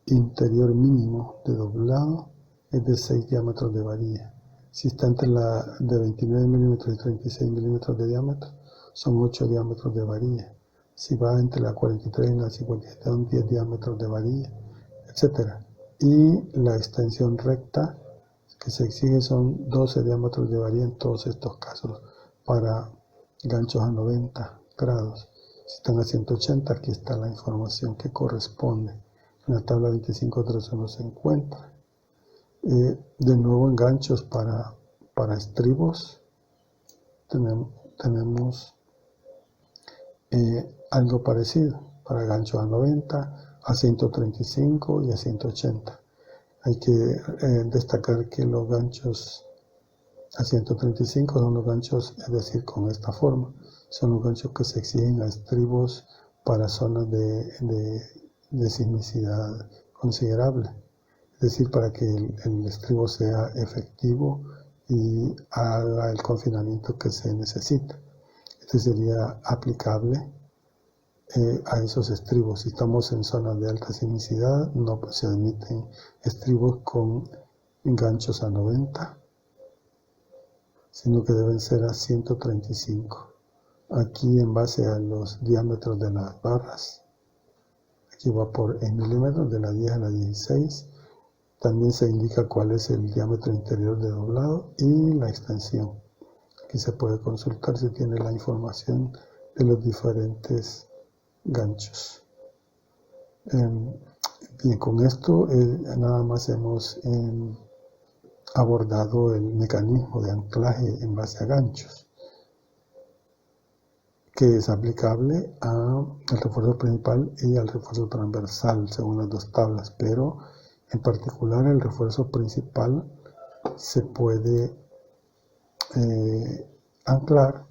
interior mínimo de doblado es de 6 diámetros de varilla. Si está entre la de 29 milímetros y 36 milímetros de diámetro, son 8 diámetros de varilla. Si va entre la 43 y la 57, son 10 diámetros de varilla, etc. Y la extensión recta que se exige son 12 diámetros de varilla en todos estos casos para ganchos a 90 grados. Si están a 180, aquí está la información que corresponde. En la tabla 2531 se encuentra. De nuevo, en ganchos para estribos tenemos algo parecido para ganchos a 90, a 135 y a 180. Hay que destacar que los ganchos a 135 son los ganchos, es decir, con esta forma, son los ganchos que se exigen a estribos para zonas de sismicidad considerable. Es decir, para que el estribo sea efectivo y haga el confinamiento que se necesita. Este sería aplicable a esos estribos. Si estamos en zonas de alta sismicidad, no se admiten estribos con ganchos a 90, sino que deben ser a 135. Aquí, en base a los diámetros de las barras, aquí va en milímetros de la 10 a la 16, También se indica cuál es el diámetro interior de doblado y la extensión. Aquí se puede consultar si tiene la información de los diferentes ganchos. Bien, con esto nada más hemos abordado el mecanismo de anclaje en base a ganchos, que es aplicable al refuerzo principal y al refuerzo transversal según las dos tablas, pero en particular el refuerzo principal se puede anclar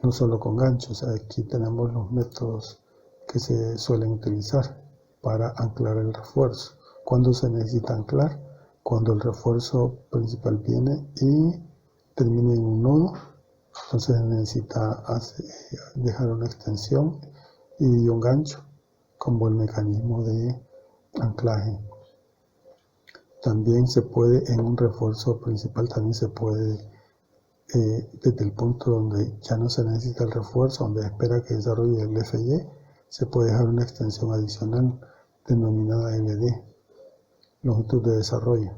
no solo con ganchos. Aquí tenemos los métodos que se suelen utilizar para anclar el refuerzo. ¿Cuándo se necesita anclar? Cuando el refuerzo principal viene y termina en un nodo, entonces se necesita dejar una extensión y un gancho como el mecanismo de anclaje. También se puede, en un refuerzo principal, también se puede, desde el punto donde ya no se necesita el refuerzo, donde espera que desarrolle el FY, se puede dejar una extensión adicional denominada LD, longitud de desarrollo.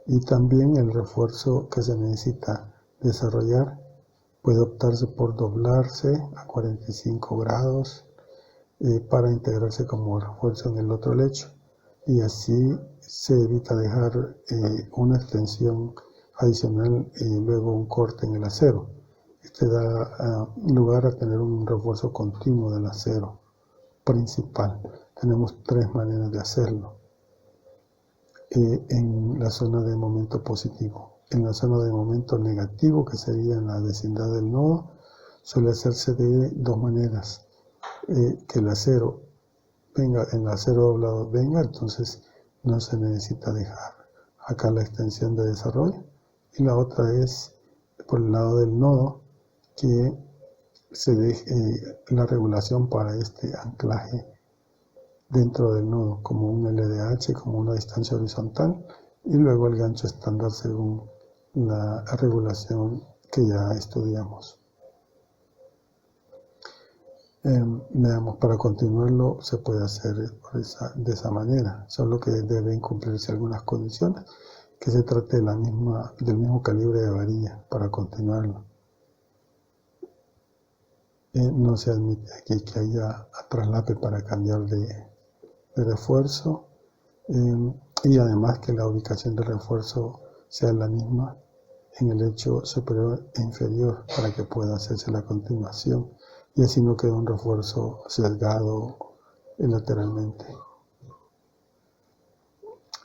Y también el refuerzo que se necesita desarrollar puede optarse por doblarse a 45 grados para integrarse como refuerzo en el otro lecho, y así se evita dejar una extensión adicional y luego un corte en el acero. Este da lugar a tener un refuerzo continuo del acero principal. Tenemos tres maneras de hacerlo. En la zona de momento positivo. En la zona de momento negativo, que sería en la vecindad del nodo, suele hacerse de dos maneras. Que el acero venga, el acero doblado venga, entonces no se necesita dejar acá la extensión de desarrollo. Y la otra es por el lado del nodo, que se deje la regulación para este anclaje dentro del nodo, como un LDH, como una distancia horizontal, y luego el gancho estándar según la regulación que ya estudiamos. Veamos, para continuarlo se puede hacer de esa manera, solo que deben cumplirse algunas condiciones, que se trate del mismo calibre de varilla para continuarlo. No se admite aquí que haya traslape para cambiar de refuerzo, y además que la ubicación del refuerzo sea la misma en el lecho superior e inferior para que pueda hacerse la continuación y así no quede un refuerzo sesgado lateralmente.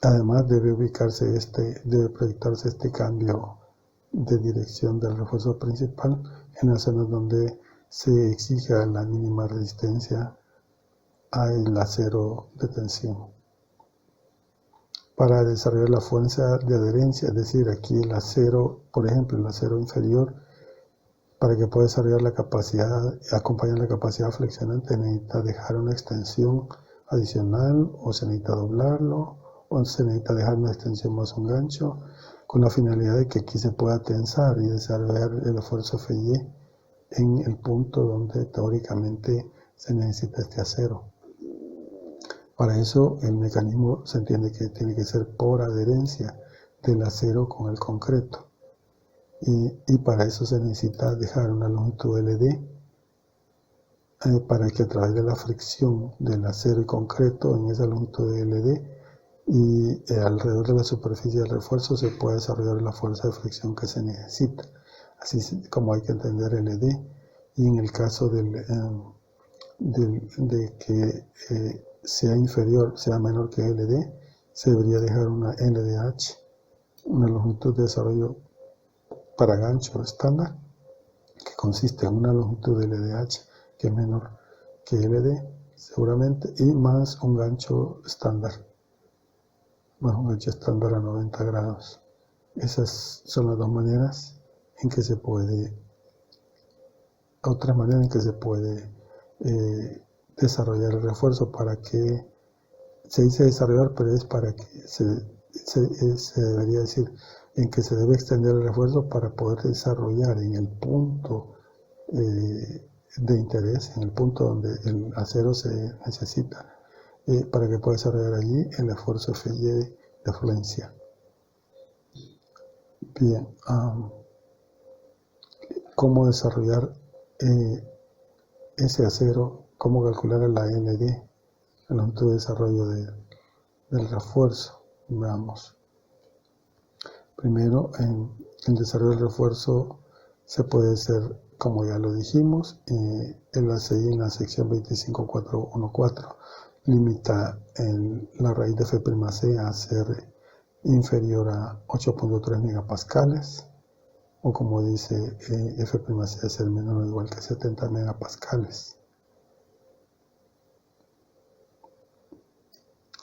Además debe proyectarse este cambio de dirección del refuerzo principal en las zonas donde se exija la mínima resistencia al acero de tensión. Para desarrollar la fuerza de adherencia, es decir, aquí el acero, por ejemplo, el acero inferior, para que pueda desarrollar la capacidad, acompañar la capacidad flexionante, necesita dejar una extensión adicional, o se necesita doblarlo, o se necesita dejar una extensión más un gancho, con la finalidad de que aquí se pueda tensar y desarrollar el esfuerzo FY en el punto donde teóricamente se necesita este acero. Para eso el mecanismo se entiende que tiene que ser por adherencia del acero con el concreto. Y para eso se necesita dejar una longitud LD para que a través de la fricción del acero y concreto en esa longitud LD y alrededor de la superficie del refuerzo se pueda desarrollar la fuerza de fricción que se necesita. Así como hay que entender LD. Y en el caso de que sea menor que LD, se debería dejar una LDH, una longitud de desarrollo para gancho estándar, que consiste en una longitud de LDH que es menor que LD, seguramente, y más un gancho estándar, a 90 grados. Esas son las dos maneras en que se puede, desarrollar el refuerzo. Para que se dice desarrollar, pero es para que se debería decir en que se debe extender el refuerzo para poder desarrollar en el punto de interés, en el punto donde el acero se necesita, para que pueda desarrollar allí el esfuerzo FY de fluencia. Bien, ¿cómo desarrollar ese acero? ¿Cómo calcular la LD, la longitud de desarrollo del refuerzo? Veamos. Primero, el desarrollo del refuerzo se puede hacer, como ya lo dijimos, el ACI en la sección 25.414 limita la raíz de F'C a ser inferior a 8.3 megapascales, o como dice F'C a ser menor o igual que 70 megapascales.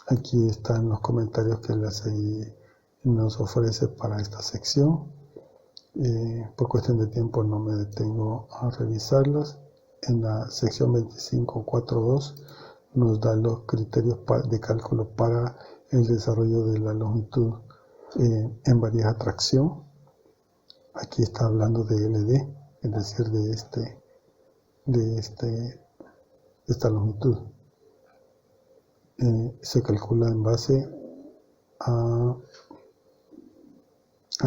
Aquí están los comentarios que el ACI nos ofrece para esta sección. Por cuestión de tiempo no me detengo a revisarlos. En la sección 25.4.2 nos da los criterios de cálculo para el desarrollo de la longitud en variedad de atracción. Aquí está hablando de LD, es decir, de esta longitud. Se calcula en base a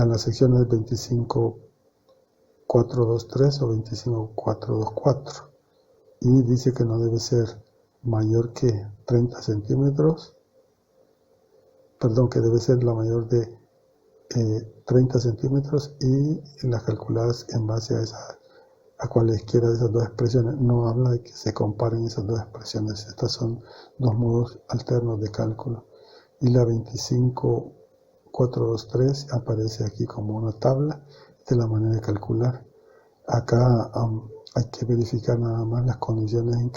las secciones 25.423 o 25.424, y dice que no debe ser mayor que 30 centímetros, perdón, que debe ser la mayor de 30 centímetros, y las calculadas en base a cualesquiera de esas dos expresiones. No habla de que se comparen esas dos expresiones. Estas son dos modos alternos de cálculo. Y la 25.423 aparece aquí como una tabla de la manera de calcular. Acá hay que verificar nada más las condiciones en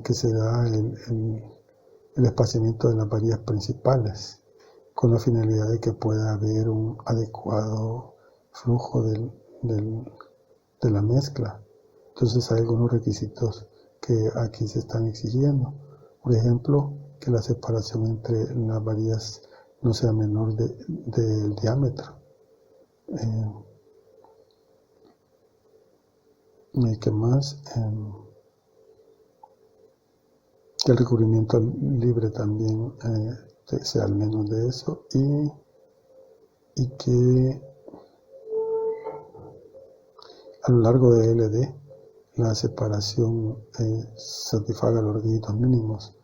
que se da el espaciamiento de las varillas principales, con la finalidad de que pueda haber un adecuado flujo de la mezcla. Entonces hay algunos requisitos que aquí se están exigiendo. Por ejemplo, que la separación entre las varillas no sea menor del diámetro. ¿Qué más? Que el recubrimiento libre también sea al menos de eso, y que a lo largo de LD la separación satisfaga los requisitos mínimos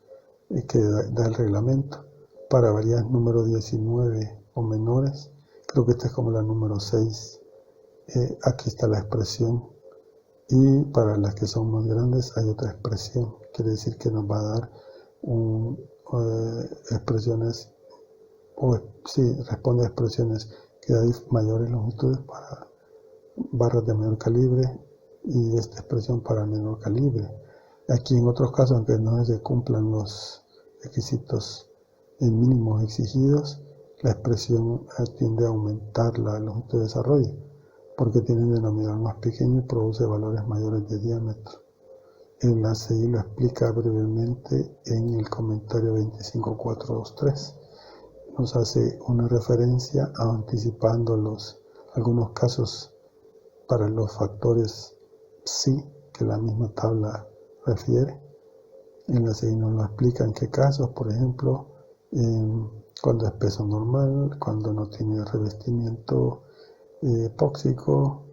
que da el reglamento. Para variedades número 19 o menores, creo que esta es como la número 6, aquí está la expresión, y para las que son más grandes hay otra expresión. Quiere decir que nos va a dar expresiones, responde a expresiones que da mayores longitudes para barras de mayor calibre, y esta expresión para menor calibre. Aquí en otros casos, aunque no se cumplan los requisitos mínimos exigidos, la expresión tiende a aumentar la longitud de desarrollo, porque tiene un denominador más pequeño y produce valores mayores de diámetro. El ACI lo explica brevemente en el comentario 25.423. Nos hace una referencia anticipando algunos casos para los factores psi que la misma tabla refiere. El ACI nos lo explica en qué casos, por ejemplo, cuando es peso normal, cuando no tiene revestimiento epóxico,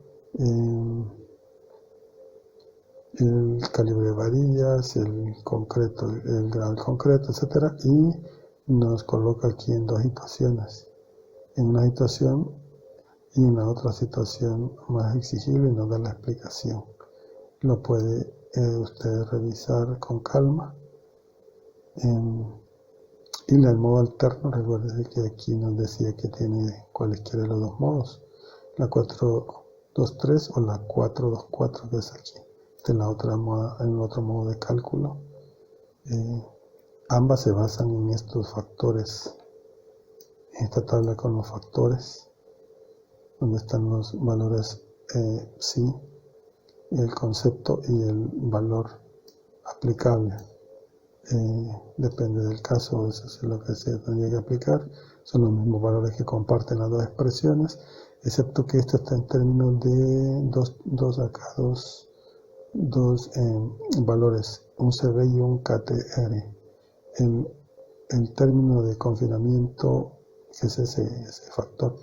el calibre de varillas, el concreto, el grado del concreto, etc. Y nos coloca aquí en dos situaciones. En una situación y en la otra situación más exigible, y nos da la explicación. Lo puede usted revisar con calma. Y el modo alterno, recuerde que aquí nos decía que tiene cualesquiera de los dos modos, la 423 o la 424, que es aquí. En el otro modo de cálculo. Ambas se basan en estos factores, en esta tabla con los factores, donde están los valores psi, el concepto y el valor aplicable. Depende del caso, eso es lo que se tendría que aplicar. Son los mismos valores que comparten las dos expresiones, excepto que esto está en términos de dos valores, un CB y un KTR. el término de confinamiento, que es ese factor,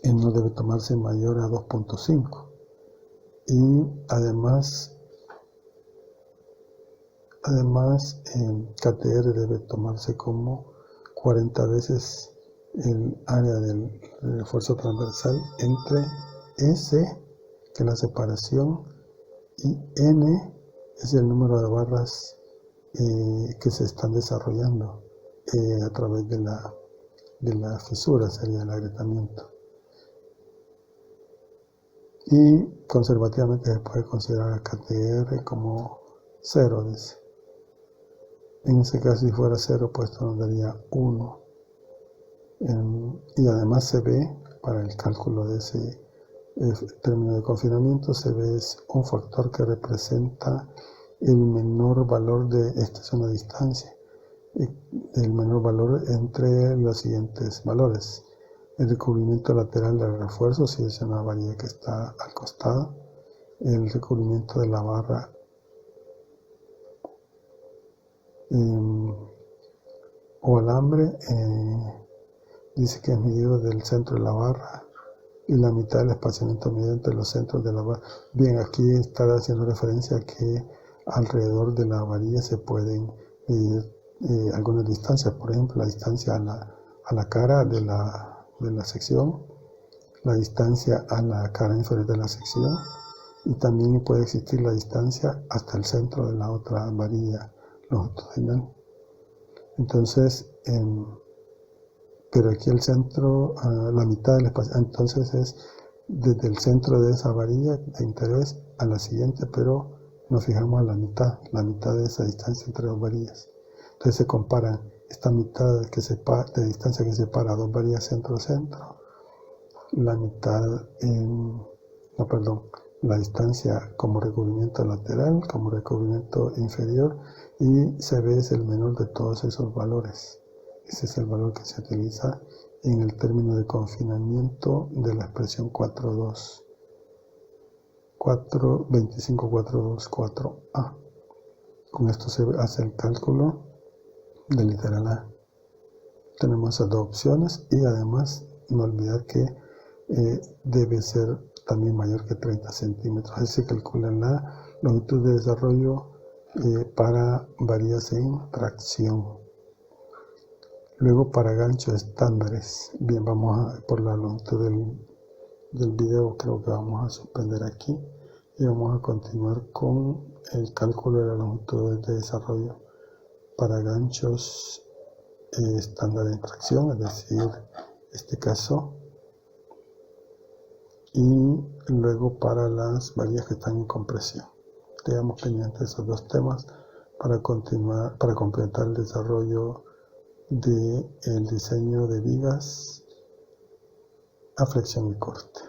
no debe tomarse mayor a 2.5. Y además KTR debe tomarse como 40 veces el área del esfuerzo transversal entre S, que es la separación, y N es el número de barras que se están desarrollando a través de la fisura, sería el agrietamiento. Y conservativamente se puede considerar a KTR como 0, dice. En ese caso, si fuera 0, pues esto nos daría 1. Y además se ve, para el cálculo de ese término de confinamiento, se ve es un factor que representa el menor valor de, esta es una distancia, el menor valor entre los siguientes valores. El recubrimiento lateral del refuerzo, si es una varilla que está al costado. El recubrimiento de la barra o alambre, dice que es medido del centro de la barra y la mitad del espaciamiento medido entre los centros de la barra. Bien, aquí está haciendo referencia a que alrededor de la varilla se pueden medir algunas distancias, por ejemplo la distancia a la cara de la sección, la distancia a la cara inferior de la sección, y también puede existir la distancia hasta el centro de la otra varilla longitudinal. Entonces, pero aquí el centro, la mitad del espacio, entonces es desde el centro de esa varilla de interés a la siguiente, pero nos fijamos a la mitad de esa distancia entre dos varillas. Entonces se comparan esta mitad de distancia que separa dos varillas centro-centro, la mitad la distancia como recubrimiento lateral, como recubrimiento inferior, y CB es el menor de todos esos valores. Ese es el valor que se utiliza en el término de confinamiento de la expresión 4.25.424A. Con esto se hace el cálculo del literal A. Tenemos esas dos opciones y además no olvidar que debe ser también mayor que 30 centímetros. Así se calcula la longitud de desarrollo para varillas en tracción. Luego para ganchos estándares. Bien, vamos por la longitud del video, creo que vamos a suspender aquí y vamos a continuar con el cálculo de la longitud de desarrollo para ganchos estándar en tracción, es decir, este caso, y luego para las varillas que están en compresión. Tengamos pendientes esos dos temas para continuar, para completar el desarrollo del diseño de vigas a flexión y corte.